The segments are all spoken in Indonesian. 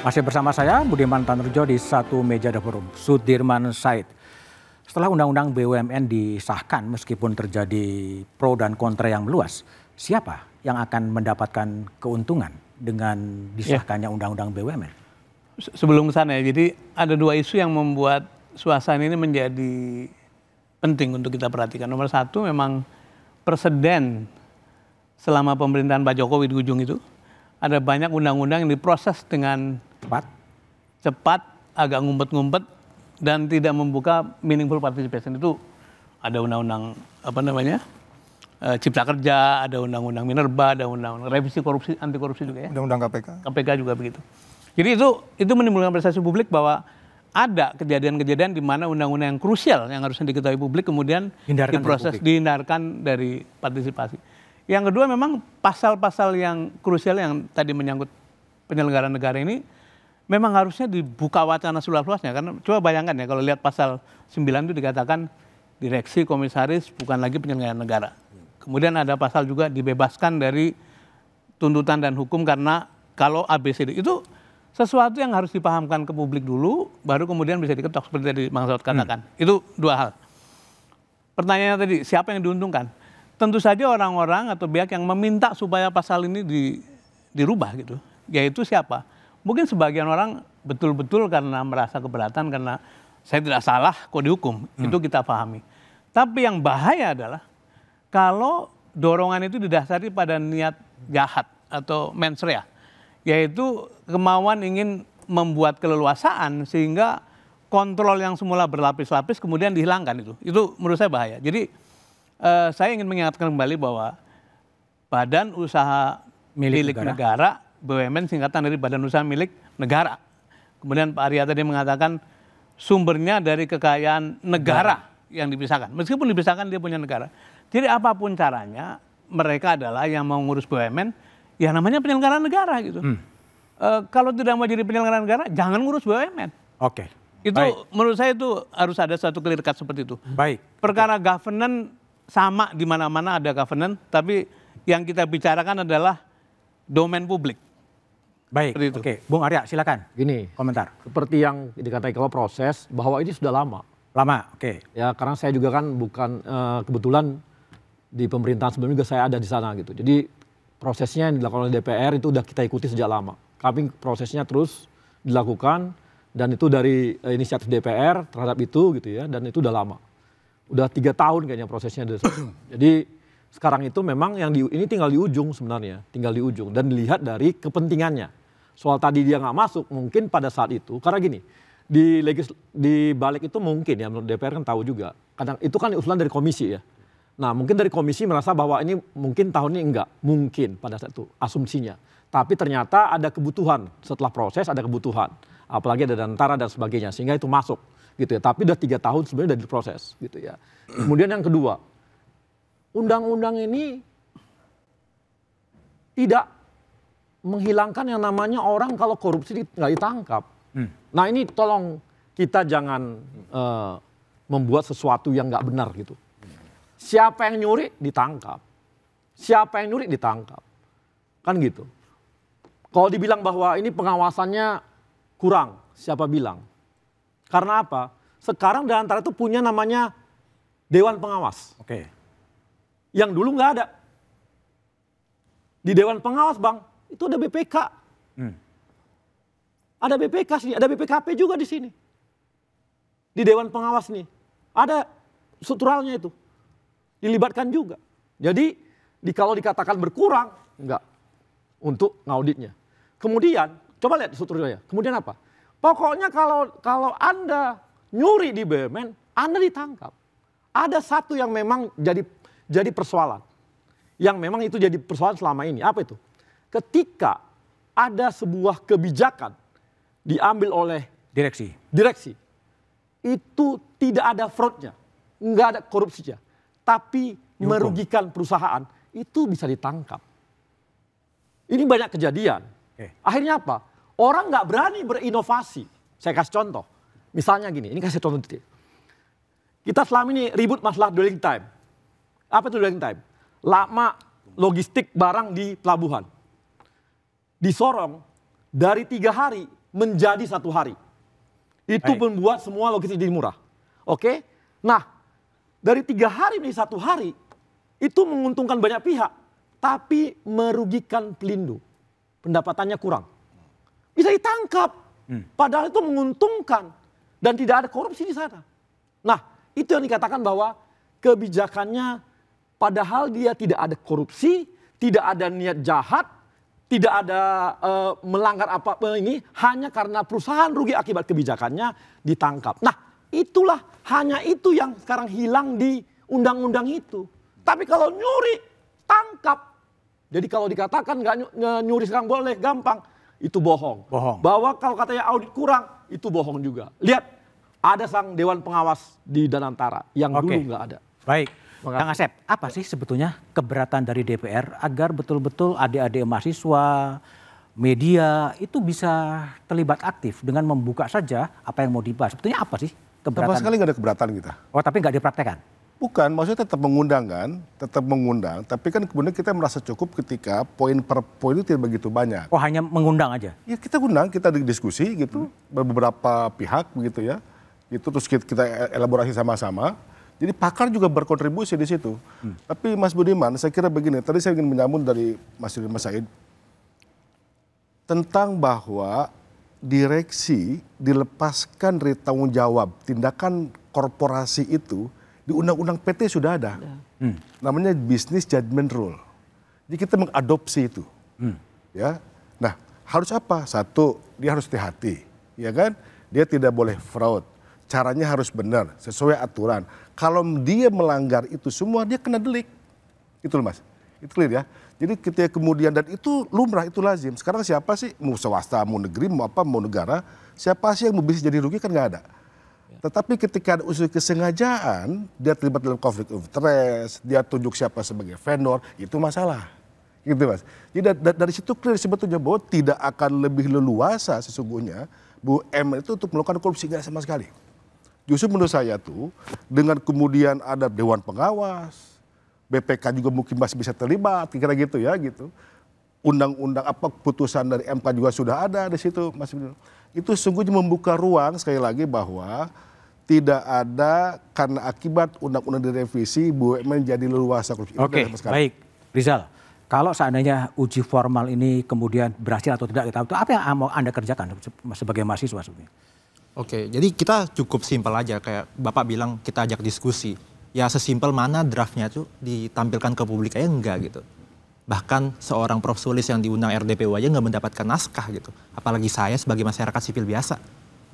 Masih bersama saya Budiman Tanurjo di satu meja dapur Sudirman Said. Setelah Undang-Undang BUMN disahkan meskipun terjadi pro dan kontra yang meluas, siapa yang akan mendapatkan keuntungan dengan disahkannya Undang-Undang BUMN? Sebelum ke sana ya, jadi ada dua isu yang membuat suasana ini menjadi penting untuk kita perhatikan. Nomor satu memang presiden selama pemerintahan Pak Jokowi di ujung itu, ada banyak undang-undang yang diproses dengan cepat, agak ngumpet-ngumpet, dan tidak membuka meaningful participation. Itu ada undang-undang Cipta Kerja, ada undang-undang Minerba, ada undang-undang revisi korupsi, anti korupsi juga ya. Undang-undang KPK. KPK juga begitu. Jadi itu menimbulkan persepsi publik bahwa ada kejadian-kejadian di mana undang-undang yang krusial yang harusnya diketahui publik kemudian dihindarkan dari partisipasi. Yang kedua memang pasal-pasal yang krusial yang tadi menyangkut penyelenggaraan negara ini memang harusnya dibuka wacana seluas-luasnya. Karena coba bayangkan ya kalau lihat pasal 9 itu dikatakan direksi komisaris bukan lagi penyelenggaraan negara. Kemudian ada pasal juga dibebaskan dari tuntutan dan hukum karena kalau ABCD itu sesuatu yang harus dipahamkan ke publik dulu baru kemudian bisa diketok seperti tadi Bang Saud katakan. Itu dua hal. Pertanyaannya tadi siapa yang diuntungkan? Tentu saja orang-orang atau pihak yang meminta supaya pasal ini dirubah gitu. Yaitu siapa? Mungkin sebagian orang betul-betul karena merasa keberatan karena saya tidak salah kok dihukum. Itu kita pahami. Tapi yang bahaya adalah kalau dorongan itu didasari pada niat jahat atau mens rea. Yaitu kemauan ingin membuat keleluasaan sehingga kontrol yang semula berlapis-lapis kemudian dihilangkan itu. Itu menurut saya bahaya. Jadi saya ingin mengingatkan kembali bahwa Badan Usaha Milik Negara, BUMN singkatan dari Badan Usaha Milik Negara. Kemudian Pak Arya tadi mengatakan sumbernya dari kekayaan negara yang dipisahkan. Meskipun dipisahkan dia punya negara. Jadi apapun caranya mereka adalah yang mau ngurus BUMN, ya namanya penyelenggaraan negara gitu. Kalau tidak mau jadi penyelenggaraan negara, jangan ngurus BUMN. Oke. Itu menurut saya itu harus ada satu clear cut seperti itu. Baik. Perkara governance sama di mana-mana ada governance, tapi yang kita bicarakan adalah domain publik. Baik, oke. Bung Arya silakan. Gini, komentar. Seperti yang dikatakan kalau proses bahwa ini sudah lama. Lama, oke. Ya karena saya juga kan bukan kebetulan di pemerintahan sebelumnya juga saya ada di sana gitu. Jadi prosesnya yang dilakukan oleh DPR itu udah kita ikuti sejak lama. Kami prosesnya terus dilakukan dan itu dari inisiatif DPR terhadap itu gitu ya, dan itu udah lama. Udah 3 tahun kayaknya prosesnya. Jadi sekarang itu memang yang ini tinggal di ujung sebenarnya, tinggal di ujung dan dilihat dari kepentingannya. Soal tadi dia nggak masuk mungkin pada saat itu karena gini di balik itu mungkin ya menurut DPR kan tahu juga. Kadang itu kan usulan dari komisi ya. Nah mungkin dari komisi merasa bahwa ini mungkin tahun ini enggak, mungkin pada saat itu asumsinya. Tapi ternyata ada kebutuhan setelah proses ada kebutuhan, apalagi ada antara dan sebagainya sehingga itu masuk. Gitu ya, tapi udah 3 tahun sebenarnya udah diproses gitu ya. Kemudian yang kedua, undang-undang ini tidak menghilangkan yang namanya orang kalau korupsi nggak ditangkap. Nah ini tolong kita jangan membuat sesuatu yang nggak benar gitu. Siapa yang nyuri ditangkap, siapa yang nyuri ditangkap, kan gitu. Kalau dibilang bahwa ini pengawasannya kurang, siapa bilang? Karena apa? Sekarang di antara itu punya namanya Dewan Pengawas. Oke. Yang dulu nggak ada. Di Dewan Pengawas Bang, itu ada BPK. Ada BPK sini, ada BPKP juga di sini. Di Dewan Pengawas nih, ada strukturalnya itu. Dilibatkan juga. Jadi kalau dikatakan berkurang, enggak. Untuk ngauditnya. Kemudian, coba lihat strukturalnya. Kemudian apa? Pokoknya kalau Anda nyuri di BUMN, Anda ditangkap. Ada satu yang memang jadi persoalan. Yang memang itu jadi persoalan selama ini. Apa itu? Ketika ada sebuah kebijakan diambil oleh direksi. Itu tidak ada fraudnya. Nggak ada korupsinya. Tapi merugikan perusahaan, itu bisa ditangkap. Ini banyak kejadian. Akhirnya apa? Orang nggak berani berinovasi. Saya kasih contoh. Misalnya gini, ini kasih contoh detik. Kita selama ini ribut masalah dwelling time. Apa itu dwelling time? Lama logistik barang di pelabuhan. Di Sorong, dari 3 hari menjadi 1 hari. Itu membuat semua logistik jadi murah. Oke? Nah, dari 3 hari menjadi 1 hari, itu menguntungkan banyak pihak, tapi merugikan Pelindo. Pendapatannya kurang. Bisa ditangkap, padahal itu menguntungkan dan tidak ada korupsi di sana. Nah, itu yang dikatakan bahwa kebijakannya padahal dia tidak ada korupsi, tidak ada niat jahat, tidak ada melanggar apa ini, hanya karena perusahaan rugi akibat kebijakannya ditangkap. Nah, itulah hanya itu yang sekarang hilang di undang-undang itu. Tapi kalau nyuri, tangkap. Jadi kalau dikatakan nggak nyuri sekarang boleh, gampang, itu bohong. Bahwa kalau katanya audit kurang, itu bohong juga. Lihat, ada sang Dewan Pengawas di Danantara yang dulu nggak ada. Baik. Kang Asep, apa sih sebetulnya keberatan dari DPR agar betul-betul adik-adik mahasiswa, media itu bisa terlibat aktif dengan membuka saja apa yang mau dibahas? Sebetulnya apa sih keberatan? Sama sekali nggak ada keberatan kita. Oh, tapi nggak dipraktekkan? Bukan, maksudnya tetap mengundang kan, tetap mengundang. Tapi kan kemudian kita merasa cukup ketika poin per poin itu tidak begitu banyak. Oh, hanya mengundang aja? Ya kita undang, kita diskusi gitu, beberapa pihak begitu ya. Itu terus kita elaborasi sama-sama. Jadi pakar juga berkontribusi di situ. Tapi Mas Budiman, saya kira begini, tadi saya ingin menyambung dari Mas Said tentang bahwa direksi dilepaskan dari tanggung jawab tindakan korporasi itu di undang-undang PT sudah ada. Namanya business judgment rule. Jadi kita mengadopsi itu. Ya. Nah, harus apa? Satu, dia harus hati-hati, ya kan? Dia tidak boleh fraud. Caranya harus benar, sesuai aturan. Kalau dia melanggar itu semua, dia kena delik. Itu loh Mas, itu clear ya. Jadi ketika kemudian, dan itu lumrah, itu lazim. Sekarang siapa sih, mau swasta, mau negeri, mau apa, mau negara, siapa sih yang mau bisa jadi rugi kan nggak ada. Tetapi ketika ada unsur kesengajaan, dia terlibat dalam konflik of interest, dia tunjuk siapa sebagai vendor, itu masalah. Gitu Mas. Jadi dari situ clear sebetulnya bahwa tidak akan lebih leluasa sesungguhnya BUMN itu untuk melakukan korupsi, nggak sama sekali. Justru menurut saya tuh dengan kemudian ada Dewan Pengawas, BPK juga mungkin masih bisa terlibat, kira-kira gitu ya gitu. Undang-undang apa putusan dari MK juga sudah ada di situ, Mas. Itu sungguhnya membuka ruang sekali lagi bahwa tidak ada karena akibat undang-undang direvisi BUMN jadi leluasa korupsi. Oke, baik. Rizal, kalau seandainya uji formal ini kemudian berhasil atau tidak, itu apa yang mau Anda kerjakan sebagai mahasiswa sebenarnya? Oke, jadi kita cukup simpel aja, kayak Bapak bilang kita ajak diskusi. Ya sesimpel mana draftnya tuh ditampilkan ke publik aja enggak gitu. Bahkan seorang Prof. Sulis yang diundang RDPU aja nggak mendapatkan naskah gitu. Apalagi saya sebagai masyarakat sipil biasa,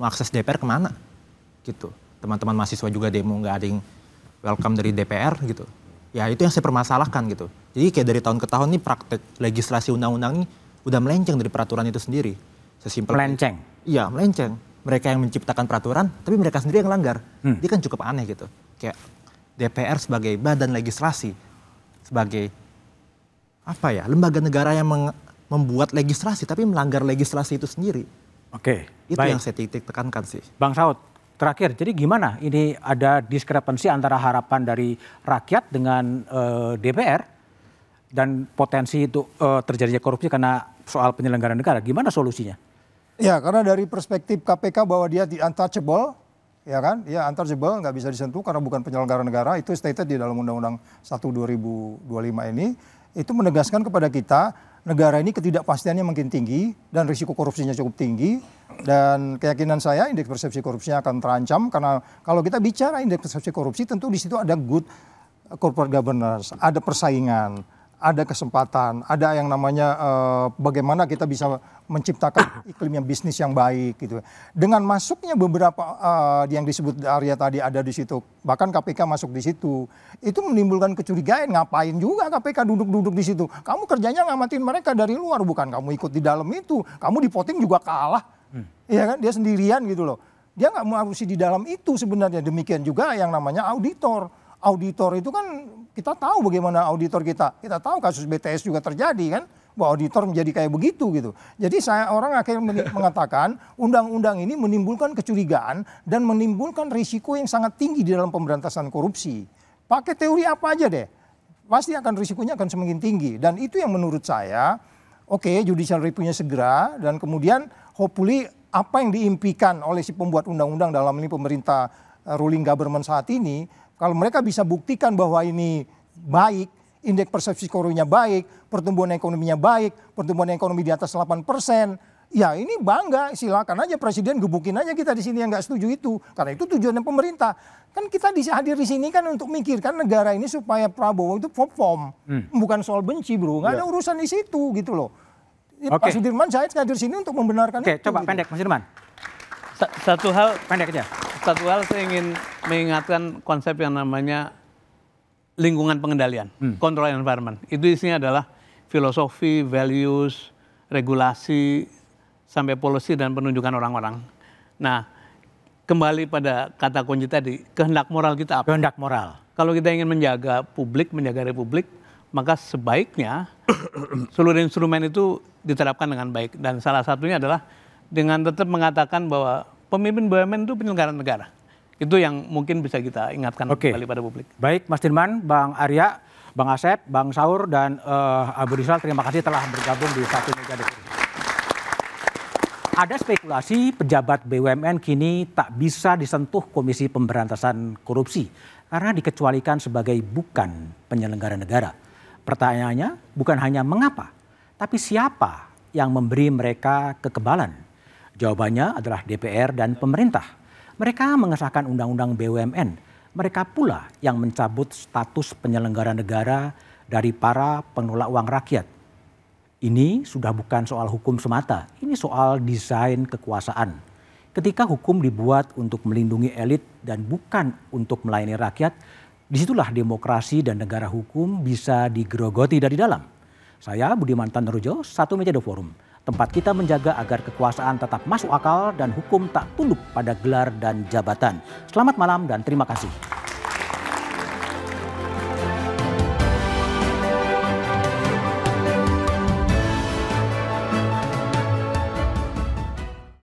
mau akses DPR kemana gitu. Teman-teman mahasiswa juga demo nggak ada yang welcome dari DPR gitu. Ya itu yang saya permasalahkan gitu. Jadi kayak dari tahun ke tahun nih praktek legislasi undang-undang ini udah melenceng dari peraturan itu sendiri. Sesimpel melenceng? Iya melenceng. Mereka yang menciptakan peraturan, tapi mereka sendiri yang melanggar. Ini kan cukup aneh gitu. Kayak DPR sebagai badan legislasi, sebagai apa ya, lembaga negara yang membuat legislasi, tapi melanggar legislasi itu sendiri. Oke, itu baik. Yang saya titik tekankan sih. Bang Saud, terakhir, jadi gimana ini ada diskrepansi antara harapan dari rakyat dengan DPR dan potensi itu terjadinya korupsi karena soal penyelenggaraan negara. Gimana solusinya? Ya, karena dari perspektif KPK bahwa dia untouchable, ya kan? Ya untouchable, nggak bisa disentuh karena bukan penyelenggara negara. Itu stated di dalam Undang-Undang 1/2025 ini. Itu menegaskan kepada kita, negara ini ketidakpastiannya makin tinggi dan risiko korupsinya cukup tinggi. Dan keyakinan saya indeks persepsi korupsinya akan terancam karena kalau kita bicara indeks persepsi korupsi tentu di situ ada good corporate governance, ada persaingan, ada kesempatan, ada yang namanya bagaimana kita bisa menciptakan iklim yang bisnis yang baik gitu. Dengan masuknya beberapa yang disebut Arya tadi ada di situ, bahkan KPK masuk di situ, itu menimbulkan kecurigaan. Ngapain juga KPK duduk-duduk di situ? Kamu kerjanya ngamatin mereka dari luar, bukan kamu ikut di dalam itu. Kamu di voting juga kalah, ya kan? Dia sendirian gitu loh. Dia nggak mengarusi di dalam itu sebenarnya. Demikian juga yang namanya auditor. Auditor itu kan kita tahu bagaimana auditor kita. Kita tahu kasus BTS juga terjadi kan. Bahwa auditor menjadi kayak begitu gitu. Jadi orang akhirnya mengatakan undang-undang ini menimbulkan kecurigaan dan menimbulkan risiko yang sangat tinggi di dalam pemberantasan korupsi. Pakai teori apa aja deh. Pasti akan risikonya akan semakin tinggi. Dan itu yang menurut saya, oke, judicial review-nya segera dan kemudian hopefully apa yang diimpikan oleh si pembuat undang-undang dalam ini pemerintah ruling government saat ini, kalau mereka bisa buktikan bahwa ini baik, indeks persepsi korupsinya baik, pertumbuhan ekonominya baik, pertumbuhan ekonomi di atas 8%, ya ini bangga, silakan aja presiden gebukin aja kita di sini yang nggak setuju itu, karena itu tujuannya pemerintah. Kan kita hadir di sini kan untuk mikirkan negara ini supaya Prabowo itu perform, bukan soal benci bro, nggak ada urusan di situ gitu loh. Pak Sudirman Said hadir sini untuk membenarkan itu. Coba gitu. pendek Mas Sudirman. Satu hal pendek aja. Satu hal saya ingin mengingatkan konsep yang namanya lingkungan pengendalian, control environment. Itu isinya adalah filosofi, values, regulasi, sampai policy dan penunjukan orang-orang. Nah, kembali pada kata kunci tadi, kehendak moral kita apa? Kehendak moral. Kalau kita ingin menjaga publik, menjaga republik, maka sebaiknya seluruh instrumen itu diterapkan dengan baik. Dan salah satunya adalah dengan tetap mengatakan bahwa pemimpin BUMN itu penyelenggara negara. Itu yang mungkin bisa kita ingatkan kembali pada publik. Baik Mas Dirman, Bang Arya, Bang Asep, Bang Saur, dan Abu Rizal, terima kasih telah bergabung di Satu Meja Diskusi. Ada spekulasi pejabat BUMN kini tak bisa disentuh Komisi Pemberantasan Korupsi karena dikecualikan sebagai bukan penyelenggara negara. Pertanyaannya bukan hanya mengapa, tapi siapa yang memberi mereka kekebalan? Jawabannya adalah DPR dan pemerintah. Mereka mengesahkan undang-undang BUMN. Mereka pula yang mencabut status penyelenggara negara dari para pengelola uang rakyat. Ini sudah bukan soal hukum semata, ini soal desain kekuasaan. Ketika hukum dibuat untuk melindungi elit dan bukan untuk melayani rakyat, disitulah demokrasi dan negara hukum bisa digerogoti dari dalam. Saya Budiman Tanrujo, Satu Meja The Forum. Tempat kita menjaga agar kekuasaan tetap masuk akal dan hukum tak tunduk pada gelar dan jabatan. Selamat malam dan terima kasih.